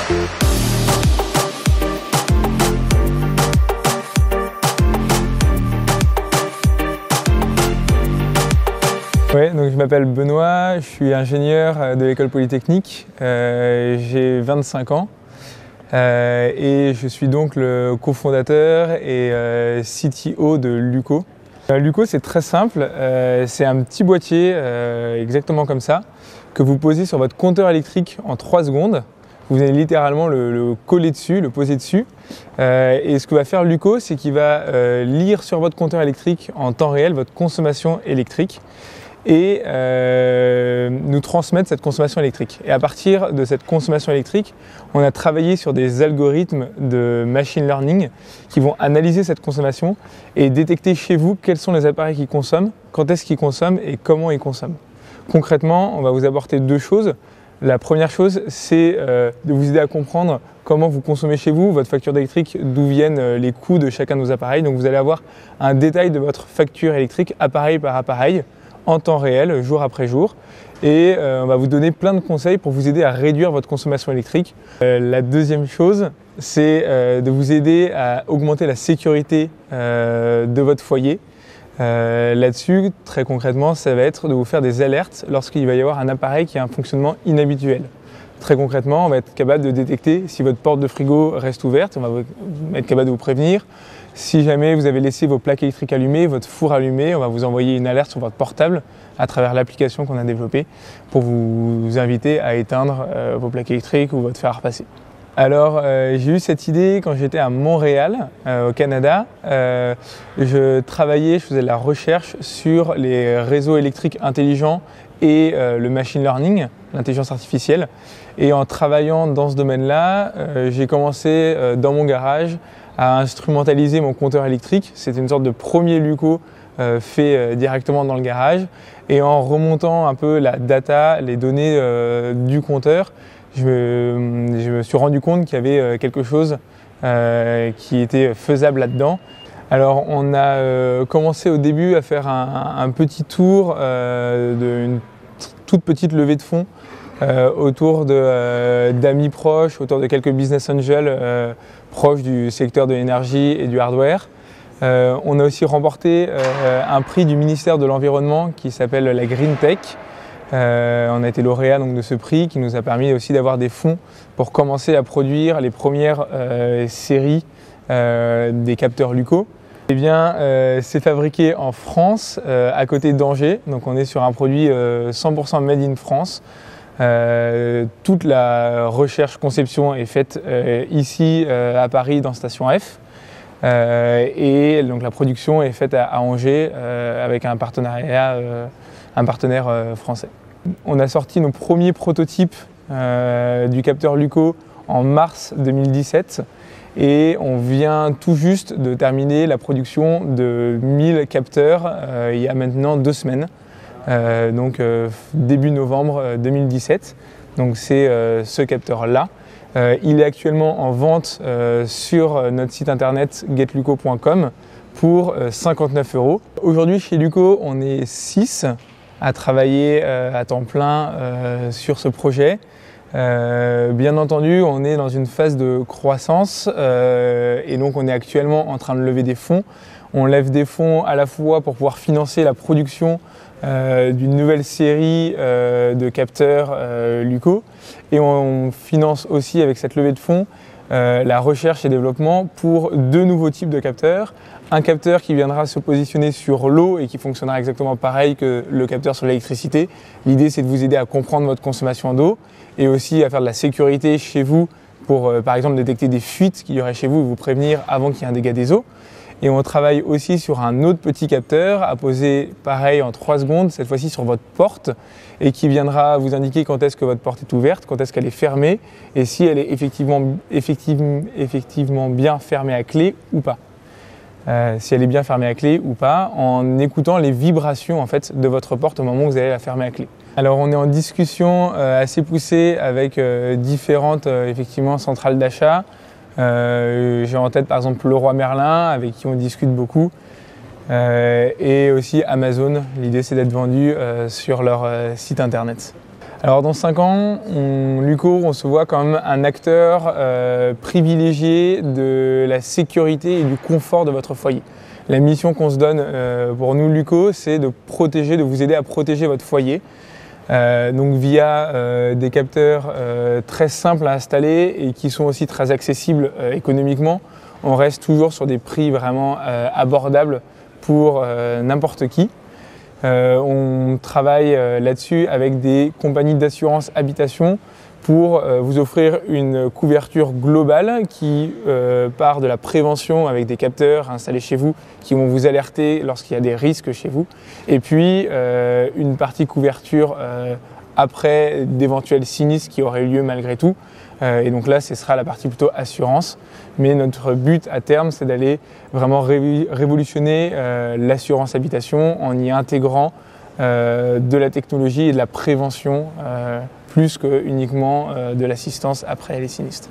Ouais, donc je m'appelle Benoît, je suis ingénieur de l'école polytechnique, j'ai 25 ans et je suis donc le cofondateur et CTO de Luco. Luco, c'est très simple, c'est un petit boîtier exactement comme ça que vous posez sur votre compteur électrique en 3 secondes. Vous allez littéralement le coller dessus, le poser dessus. Et ce que va faire Luco, c'est qu'il va lire sur votre compteur électrique en temps réel votre consommation électrique et nous transmettre cette consommation électrique. Et à partir de cette consommation électrique, on a travaillé sur des algorithmes de machine learning qui vont analyser cette consommation et détecter chez vous quels sont les appareils qui consomment, quand est-ce qu'ils consomment et comment ils consomment. Concrètement, on va vous apporter 2 choses. La première chose, c'est de vous aider à comprendre comment vous consommez chez vous, votre facture d'électrique, d'où viennent les coûts de chacun de vos appareils. Donc vous allez avoir un détail de votre facture électrique appareil par appareil, en temps réel, jour après jour. Et on va vous donner plein de conseils pour vous aider à réduire votre consommation électrique. La deuxième chose, c'est de vous aider à augmenter la sécurité de votre foyer. Là-dessus, très concrètement, ça va être de vous faire des alertes lorsqu'il va y avoir un appareil qui a un fonctionnement inhabituel. Très concrètement, on va être capable de détecter si votre porte de frigo reste ouverte, on va être capable de vous prévenir. Si jamais vous avez laissé vos plaques électriques allumées, votre four allumé, on va vous envoyer une alerte sur votre portable à travers l'application qu'on a développée pour vous inviter à éteindre vos plaques électriques ou votre fer à repasser. Alors, j'ai eu cette idée quand j'étais à Montréal, au Canada. Je faisais de la recherche sur les réseaux électriques intelligents et le machine learning, l'intelligence artificielle. Et en travaillant dans ce domaine-là, j'ai commencé dans mon garage à instrumentaliser mon compteur électrique. C'était une sorte de premier Luco fait directement dans le garage. Et en remontant un peu la data, les données du compteur, je me suis rendu compte qu'il y avait quelque chose qui était faisable là-dedans. Alors on a commencé au début à faire un petit tour d'une toute petite levée de fonds autour d'amis proches, autour de quelques business angels proches du secteur de l'énergie et du hardware. On a aussi remporté un prix du ministère de l'Environnement qui s'appelle la Green Tech. On a été lauréat donc, de ce prix qui nous a permis aussi d'avoir des fonds pour commencer à produire les premières séries des capteurs Luco. Eh bien, c'est fabriqué en France, à côté d'Angers. Donc on est sur un produit 100% made in France. Toute la recherche-conception est faite ici à Paris dans Station F. Et donc la production est faite à Angers avec un partenaire français. On a sorti nos premiers prototypes du capteur Luco en mars 2017 et on vient tout juste de terminer la production de 1000 capteurs il y a maintenant 2 semaines, donc début novembre 2017. Donc c'est ce capteur-là. Il est actuellement en vente sur notre site internet getluco.com pour 59 €. Aujourd'hui chez Luco, on est 6 à travailler à temps plein sur ce projet. Bien entendu, on est dans une phase de croissance et donc on est actuellement en train de lever des fonds. On lève des fonds à la fois pour pouvoir financer la production d'une nouvelle série de capteurs Luco et on finance aussi avec cette levée de fonds la recherche et développement pour 2 nouveaux types de capteurs. Un capteur qui viendra se positionner sur l'eau et qui fonctionnera exactement pareil que le capteur sur l'électricité. L'idée, c'est de vous aider à comprendre votre consommation d'eau et aussi à faire de la sécurité chez vous pour, par exemple, détecter des fuites qu'il y aurait chez vous et vous prévenir avant qu'il y ait un dégât des eaux. Et on travaille aussi sur un autre petit capteur à poser pareil en 3 secondes, cette fois-ci sur votre porte, et qui viendra vous indiquer quand est-ce que votre porte est ouverte, quand est-ce qu'elle est fermée, et si elle est effectivement bien fermée à clé ou pas. Si elle est bien fermée à clé ou pas, en écoutant les vibrations en fait, de votre porte au moment où vous allez la fermer à clé. Alors on est en discussion assez poussée avec différentes centrales d'achat. J'ai en tête par exemple Leroy Merlin avec qui on discute beaucoup et aussi Amazon. L'idée c'est d'être vendu sur leur site internet. Alors dans 5 ans, Luco, on se voit comme un acteur privilégié de la sécurité et du confort de votre foyer. La mission qu'on se donne pour nous, Luco, c'est de vous aider à protéger votre foyer. Donc via des capteurs très simples à installer et qui sont aussi très accessibles économiquement. On reste toujours sur des prix vraiment abordables pour n'importe qui. On travaille là-dessus avec des compagnies d'assurance habitation pour vous offrir une couverture globale qui part de la prévention avec des capteurs installés chez vous qui vont vous alerter lorsqu'il y a des risques chez vous, et puis une partie couverture après d'éventuels sinistres qui auraient eu lieu malgré tout. Et donc là, ce sera la partie plutôt assurance. Mais notre but à terme, c'est d'aller vraiment révolutionner l'assurance habitation en y intégrant de la technologie et de la prévention plus que uniquement de l'assistance après les sinistres.